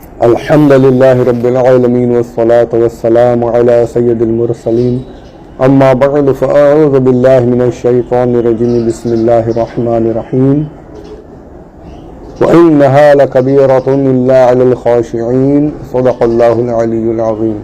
الحمد لله رب العالمين والصلاة والسلام على سيد المرسلين أما بعد فأعوذ بالله من الشيطان الرجيم بسم الله الرحمن الرحيم وإنها لكبيرة إلا على الخاشعين صدق الله العلي العظيم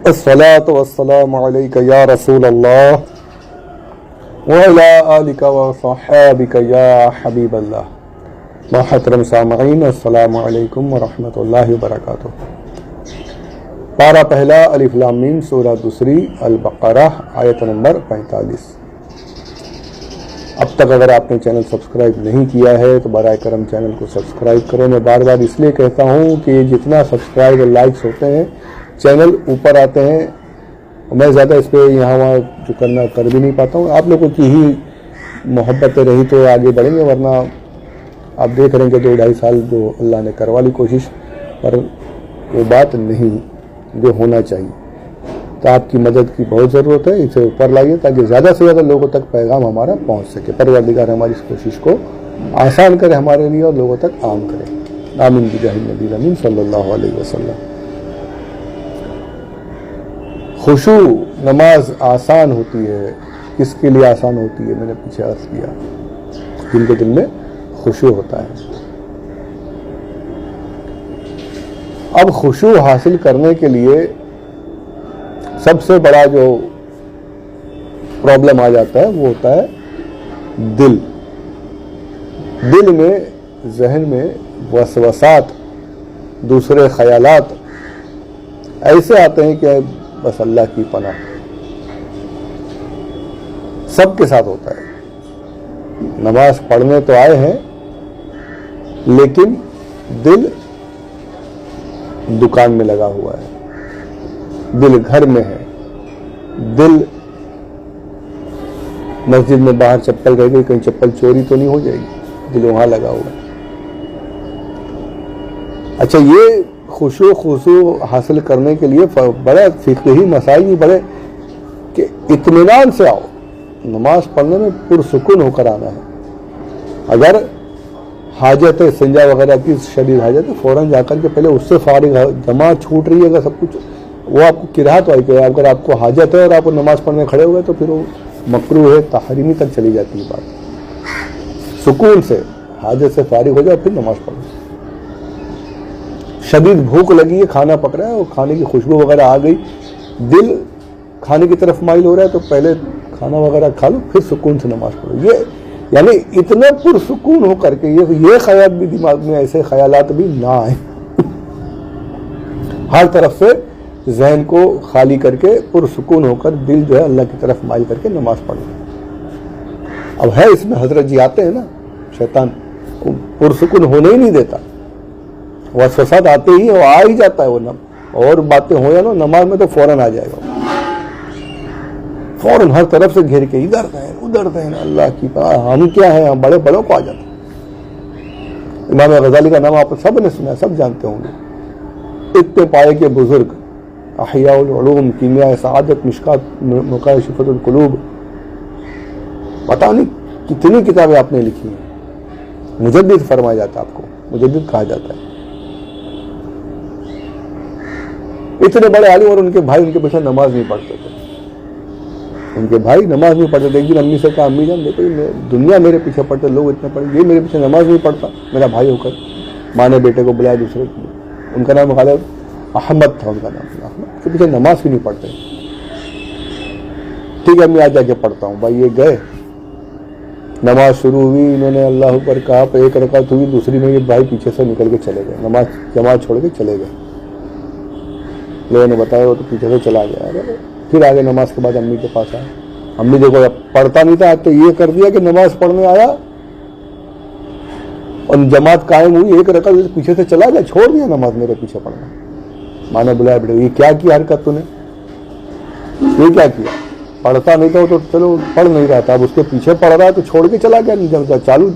الصلاة والسلام عليك يا رسول الله وعلى آلك وصحابك يا حبيب الله. محترم سامعین السلام علیکم ورحمۃ اللہ وبرکاتہ. پارہ پہلا الف لام میم سورہ دوسری البقرہ آیت نمبر 45. اب تک اگر آپ نے چینل سبسکرائب نہیں کیا ہے تو برائے کرم چینل کو سبسکرائب کرو. میں بار بار اس لیے کہتا ہوں کہ جتنا سبسکرائب اور لائکس ہوتے ہیں چینل اوپر آتے ہیں. میں زیادہ اس پہ یہاں وہاں جو کرنا کر بھی نہیں پاتا ہوں. آپ لوگوں کی ہی محبت رہی تو آگے بڑھیں گے, ورنہ آپ دیکھ رہے ہیں کہ 2-2.5 سال جو اللہ نے کروا لی کوشش, پر وہ بات نہیں جو ہونا چاہیے. تو آپ کی مدد کی بہت ضرورت ہے. اسے اوپر لائیے تاکہ زیادہ سے زیادہ لوگوں تک پیغام ہمارا پہنچ سکے. پروردگار ہماری اس کوشش کو آسان کرے ہمارے لیے اور لوگوں تک عام کرے. آمین بجاہ النبی الامین صلی اللہ علیہ وسلم. خشوع نماز آسان ہوتی ہے. کس کے لیے آسان ہوتی ہے؟ میں نے پیچھے عرض کیا, جن کے دل میں خشوع ہوتا ہے. اب خشوع حاصل کرنے کے لیے سب سے بڑا جو پرابلم آ جاتا ہے وہ ہوتا ہے دل. دل میں, ذہن میں وسوسات, دوسرے خیالات ایسے آتے ہیں کہ بس اللہ کی پناہ. سب کے ساتھ ہوتا ہے. نماز پڑھنے تو آئے ہیں لیکن دل دکان میں لگا ہوا ہے, دل گھر میں ہے, دل مسجد میں باہر چپل رہ گئی, کہیں چپل چوری تو نہیں ہو جائے گی, دل وہاں لگا ہوا ہے. اچھا, یہ خشوع حاصل کرنے کے لیے بڑے فقہی مسائل بھی بڑے کہ اطمینان سے آؤ. نماز پڑھنے میں پرسکون ہو کر آنا ہے. اگر حاجت ہے, سنجا وغیرہ کی شدید حاجت ہے, فوراً جا کر کے پہلے اس سے فارغ, جماعت چھوٹ رہی ہے اگر سب کچھ, وہ آپ کو کراہت آئی کہ اگر آپ کو حاجت ہے اور آپ نماز پڑھنے کھڑے ہوئے تو پھر وہ مکروہ ہے, تحریمی تک چلی جاتی ہے بات. سکون سے حاجت سے فارغ ہو جائے پھر نماز پڑھو. شدید بھوک لگی ہے, کھانا پک رہا ہے اور کھانے کی خوشبو وغیرہ آ گئی, دل کھانے کی طرف مائل ہو رہا ہے تو پہلے کھانا وغیرہ کھا لو پھر سکون سے نماز پڑھو. یہ یعنی اتنا پرسکون ہو کر کے یہ خیال بھی دماغ میں, ایسے خیالات بھی نہ آئیں. ہر طرف سے ذہن کو خالی کر کے پرسکون ہو کر دل جو ہے اللہ کی طرف مائل کر کے نماز پڑھو. اب ہے اس میں حضرت جی آتے ہیں نا, شیطان پرسکون ہونے ہی نہیں دیتا. وسوسات آتے ہی وہ آ ہی جاتا ہے, وہ اور باتیں ہو یا نا نماز میں تو فوراً آ جائے گا, فوراً ہر طرف سے گھیر کے ادھر دین اللہ کی پناہ. ہم کیا ہیں, ہم بڑے بڑوں کو آ جاتے ہیں. امام غزالی کا نام آپ سب نے سنا, سب جانتے ہوں گے. اتنے پائے کے بزرگ, احیاء العلوم, کیمیاء سعادت, مشکات مکاشفۃ القلوب, پتہ نہیں کتنی کتابیں آپ نے لکھی ہیں. مجدد فرمایا جاتا ہے, آپ کو مجدد کہا جاتا ہے. اتنے بڑے عالم, اور ان کے بھائی ان کے پیچھے نماز نہیں پڑھتے تھے. ان کے بھائی نماز نہیں پڑھتے تھے. ایک دن امی سے کہا, امی جان دیکھو دنیا میرے پیچھے پڑھتے, لوگ اتنے پڑھے, یہ میرے پیچھے نماز نہیں پڑھتا, میرا بھائی ہو کر. ماں نے بیٹے کو بلایا دوسرے کو, ان کا نام غالب احمد تھا, ان کا نام احمد, کے پیچھے نماز کیوں نہیں پڑھتے؟ ٹھیک ہے امی آج جا کے پڑھتا ہوں. بھائی یہ گئے, نماز شروع ہوئی, انہوں نے اللہ اکبر کہا, پہ ایک رکعت ہوئی, دوسری میں یہ بھائی پیچھے سے نکل کے چلے گئے, نماز جماعت چھوڑ کے چلے گئے. لوگوں نے بتایا وہ تو پیچھے سے چلا گیا. پھر آگے نماز کے بعد امی کے پاس آیا. امی دیکھو پڑھتا نہیں تھا, تو یہ کر دیا کہ نماز پڑھنے آیا اور جماعت قائم ہوئی, ایک رکعت پیچھے سے چلا گیا, چھوڑ دیا نماز میرے پیچھے پڑھنا. ماں نے بلایا, بیٹا یہ کیا کیا حرکت تو نے, یہ کیا کیا؟ پڑھتا نہیں تھا تو چلو پڑھ نہیں رہا تھا, اب اس کے پیچھے پڑھ رہا ہے تو چھوڑ کے چلا گیا. چالو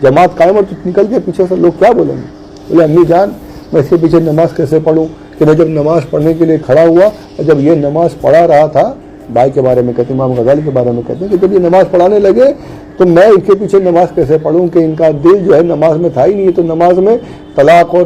جماعت قائم اور نکل کے پیچھے سے, لوگ کیا بولیں گے؟ بولے امی جان میں اس کے پیچھے نماز کیسے پڑھوں کہ میں جب نماز پڑھنے کے لیے کھڑا ہوا اور جب یہ نماز پڑھا رہا تھا, بھائی کے بارے میں کہتے ہیں, امام غزالی کے بارے میں کہتے ہیں کہ جب یہ نماز پڑھانے لگے تو میں اس کے پیچھے نماز کیسے پڑھوں کہ ان کا دل جو ہے نماز میں تھا ہی نہیں. تو نماز میں طلاق اور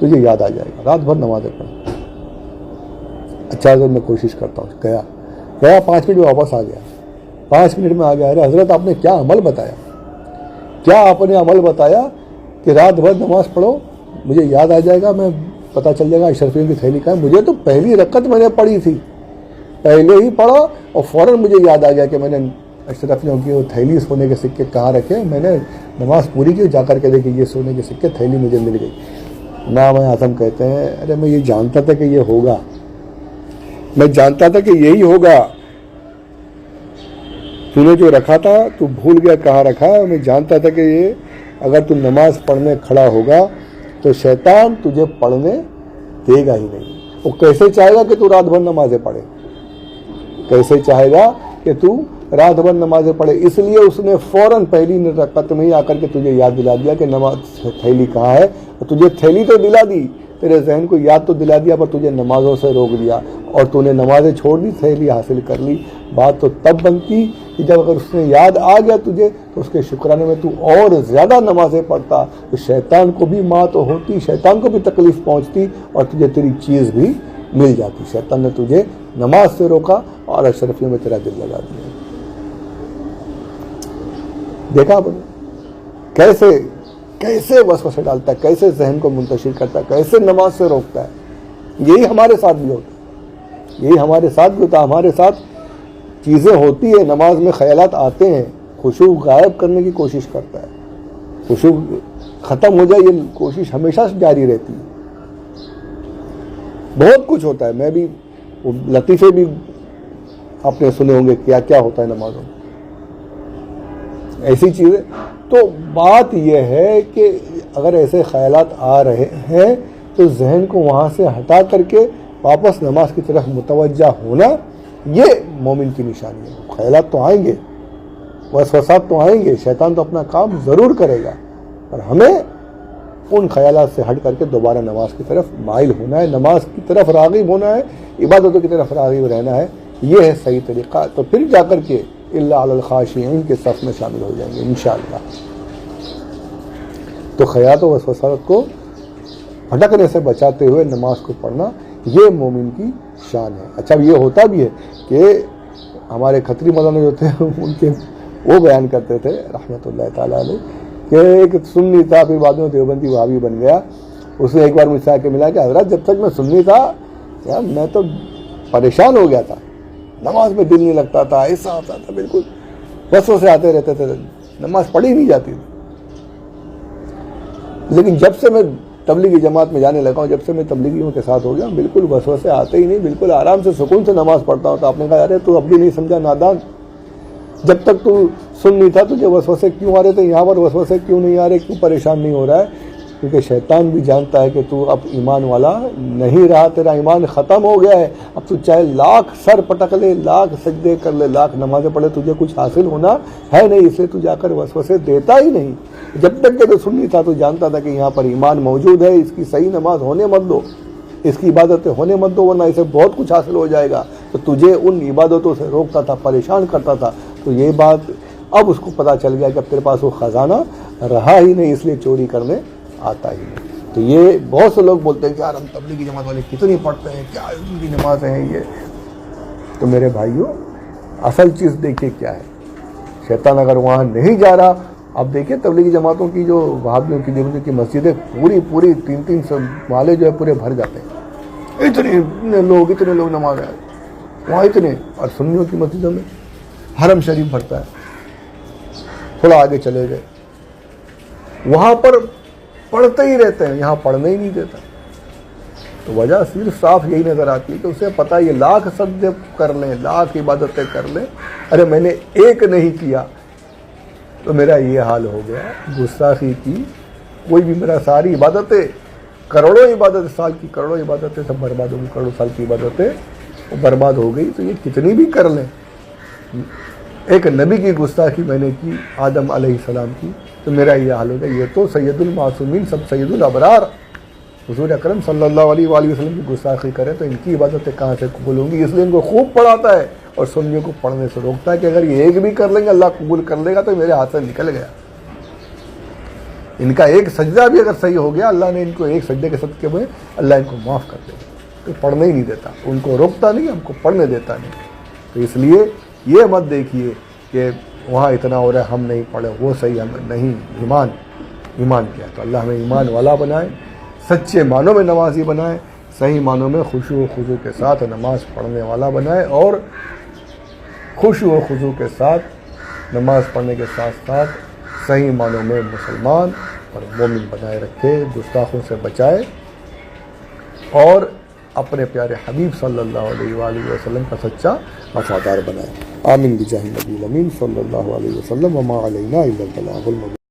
تجھے یاد آ جائے گا، رات بھر نمازیں پڑھ۔ اچھا اگر میں کوشش کرتا ہوں، گیا 5 منٹ میں واپس آ گیا، 5 منٹ میں آ گیا، ارے حضرت آپ نے کیا عمل بتایا، کیا آپ نے عمل بتایا کہ رات بھر نماز پڑھو مجھے یاد آ جائے گا، میں پتہ چل جائے گا اشرفیوں کی تھیلی کہاں ہے۔ مجھے تو پہلی رکعت میں نے پڑھی تھی، پہلے ہی پڑھا اور فوراً مجھے یاد آ گیا کہ میں نے اشرفیوں کی وہ تھیلی سونے کے سکے کہاں رکھے، میں نے نماز پوری کی، جا کر کے دیکھی یہ سونے کے سکے تھیلی مجھے مل گئی۔ امام اعظم کہتے ہیں ارے میں یہ جانتا تھا کہ یہ ہوگا، میں جانتا تھا کہ یہی ہوگا، تو نے جو رکھا تھا تو بھول گیا کہاں رکھا ہے، میں جانتا تھا کہ یہ اگر تو نماز پڑھنے کھڑا ہوگا تو شیطان تجھے پڑھنے دے گا ہی نہیں۔ وہ کیسے چاہے گا کہ تو رات بھر نمازیں پڑھے، کیسے چاہے گا کہ تو رات بھر نمازیں پڑھے، اس لیے اس نے فوراً پہلی رکعت میں ہی آ کر کے تجھے یاد دلا دیا کہ نماز تھیلی کہاں ہے، اور تجھے تھیلی تو دلا دی، تیرے ذہن کو یاد تو دلا دیا، پر تجھے نمازوں سے روک دیا اور تو نے نمازیں چھوڑ دی، تھیلی حاصل کر لی۔ بات تو تب بنتی کہ جب اگر اس نے یاد آ گیا تجھے تو اس کے شکرانے میں تو اور زیادہ نمازیں پڑھتا، تو شیطان کو بھی مات ہوتی، شیطان کو بھی تکلیف پہنچتی اور تجھے تیری چیز بھی مل جاتی۔ شیطان نے تجھے نماز سے روکا اور اشرفیوں میں تیرا دل لگا دیا۔ دیکھا آپ نے کیسے کیسے وسوسے ڈالتا ہے، کیسے ذہن کو منتشر کرتا ہے، کیسے نماز سے روکتا ہے۔ یہی ہمارے ساتھ بھی ہوتا ہے، یہی ہمارے ساتھ بھی ہوتا ہے، ہمارے ساتھ چیزیں ہوتی ہیں، نماز میں خیالات آتے ہیں، خشوع غائب کرنے کی کوشش کرتا ہے، خشوع ختم ہو جائے یہ کوشش ہمیشہ جاری رہتی ہے۔ بہت کچھ ہوتا ہے، میں بھی لطیفے بھی آپ نے سنے ہوں گے کیا کیا ہوتا ہے نمازوں میں، ایسی چیزیں۔ تو بات یہ ہے کہ اگر ایسے خیالات آ رہے ہیں تو ذہن کو وہاں سے ہٹا کر کے واپس نماز کی طرف متوجہ ہونا، یہ مومن کی نشانی ہے۔ خیالات تو آئیں گے، وسوسات تو آئیں گے، شیطان تو اپنا کام ضرور کرے گا، پر ہمیں ان خیالات سے ہٹ کر کے دوبارہ نماز کی طرف مائل ہونا ہے، نماز کی طرف راغب ہونا ہے، عبادتوں کی طرف راغب رہنا ہے، یہ ہے صحیح طریقہ۔ تو پھر جا کر کے الا علی الخاشعین کے صف میں شامل ہو جائیں گے انشاءاللہ۔ تو خیالات و وسوسات کو بھٹکنے سے بچاتے ہوئے نماز کو پڑھنا، یہ مومن کی شان ہے۔ اچھا یہ ہوتا بھی ہے کہ ہمارے کھتری مولانا جو تھے ان کے وہ بیان کرتے تھے رحمۃ اللہ تعالیٰ علیہ کہ ایک سنی تھا، پھر بعد میں دیوبندی وہابی بن گیا۔ اس نے ایک بار مجھ سے آ کے ملا کہ حضرت جب تک میں سنی تھا یار میں تو پریشان ہو گیا تھا، نماز میں دل نہیں لگتا تھا، ایسا ہوتا تھا، بالکل وسوسے آتے رہتے تھے، نماز پڑھی نہیں جاتی تھی۔ لیکن جب سے میں تبلیغی جماعت میں جانے لگا ہوں، جب سے میں تبلیغیوں کے ساتھ ہو گیا ہوں، بالکل وسوسے آتے ہی نہیں، بالکل آرام سے سکون سے نماز پڑھتا ہوں۔ تو آپ نے کہا ارے تو اب بھی نہیں سمجھا نادان، جب تک تو سن نہیں تھا تجھے وسوسے کیوں آ رہے تھے، یہاں پر وسوسے کیوں نہیں آ رہے، کیوں پریشان نہیں ہو رہا ہے؟ کیونکہ شیطان بھی جانتا ہے کہ تو اب ایمان والا نہیں رہا، تیرا ایمان ختم ہو گیا ہے۔ اب تو چاہے لاکھ سر پٹک لے، لاکھ سجدے کر لے، لاکھ نمازیں پڑھے، تجھے کچھ حاصل ہونا ہے نہیں، اس لیے تو جا کر وسوسے دیتا ہی نہیں۔ جب تک کہ تو سنی تھا تو جانتا تھا کہ یہاں پر ایمان موجود ہے، اس کی صحیح نماز ہونے مت دو، اس کی عبادتیں ہونے مت دو، ورنہ اسے بہت کچھ حاصل ہو جائے گا۔ تو تجھے ان عبادتوں سے روکتا تھا، پریشان کرتا تھا۔ تو یہ بات اب اس کو پتہ چل گیا کہ اب تیرے پاس وہ خزانہ رہا ہی نہیں، اس لیے چوری کرنے آتا ہی نہیں۔ تو یہ بہت سے لوگ بولتے ہیں کہ یار ہم تبلیغی جماعت والے کتنی پڑھتے ہیں، کیا ان کی نمازیں ہیں یہ۔ تو میرے بھائیوں اصل چیز دیکھیے کیا ہے، شیطان اگر وہاں نہیں جا رہا، اب دیکھیں تبلیغی جماعتوں کی جو وہابیوں کی دیوبندیوں کی مسجدیں پوری 3 والے جو ہے پورے بھر جاتے ہیں، اتنے لوگ نماز آئے وہاں اتنے، اور سنیوں کی مسجدوں میں حرم شریف بھرتا ہے۔ تھوڑا آگے چلے گئے وہاں پر پڑھتے ہی رہتے ہیں، یہاں پڑھنے ہی نہیں دیتا۔ تو وجہ صرف صاف یہی نظر آتی ہے کہ اسے پتہ یہ لاکھ سجدے کر لیں، لاکھ عبادتیں کر لیں، ارے میں نے ایک نہیں کیا تو میرا یہ حال ہو گیا، گستاخی کی کوئی بھی، میرا ساری عبادتیں، کروڑوں عبادتیں، سال کی کروڑوں عبادتیں سب برباد ہو گئی، کروڑوں سال کی عبادتیں برباد ہو گئی۔ تو یہ کتنی بھی کر لیں، ایک نبی کی گستاخی میں نے کی، آدم علیہ السلام کی، تو میرا یہ حال ہو گیا۔ یہ تو سید المعصومین، سب سید الابرار حضور اکرم صلی اللہ علیہ وآلہ وسلم کی گستاخی کریں تو ان کی عبادتیں کہاں سے قبول ہوں گی؟ اس لیے ان کو خوب پڑھاتا ہے اور سنیوں کو پڑھنے سے روکتا ہے کہ اگر یہ ایک بھی کر لیں گے اللہ قبول کر لے گا، تو میرے ہاتھ سے نکل گیا۔ ان کا ایک سجدہ بھی اگر صحیح ہو گیا، اللہ نے ان کو ایک سجدے کے صدقے میں اللہ ان کو معاف کر دے گا، تو پڑھنے ہی نہیں دیتا، ان کو روکتا نہیں، ہم کو پڑھنے دیتا نہیں۔ تو اس لیے یہ مت دیکھیے کہ وہاں اتنا ہو رہا ہے ہم نہیں پڑھے، وہ صحیح ہم نہیں، ایمان کیا ہے؟ تو اللہ ہمیں ایمان والا بنائے، سچے معنوں میں نمازی بنائے، صحیح معنوں میں خشوع و خضوع کے ساتھ نماز پڑھنے والا بنائے، اور خشوع و خضوع کے ساتھ نماز پڑھنے کے ساتھ ساتھ صحیح معنوں میں مسلمان اور مومن بنائے رکھے، گستاخوں سے بچائے، اور اپنے پیارے حبیب صلی اللہ علیہ وآلہ وسلم کا سچا وفادار بنائے۔ آمین بجاہ نبی الامین صلی اللہ علیہ وسلم، وما علینا الا البلاغ المبین۔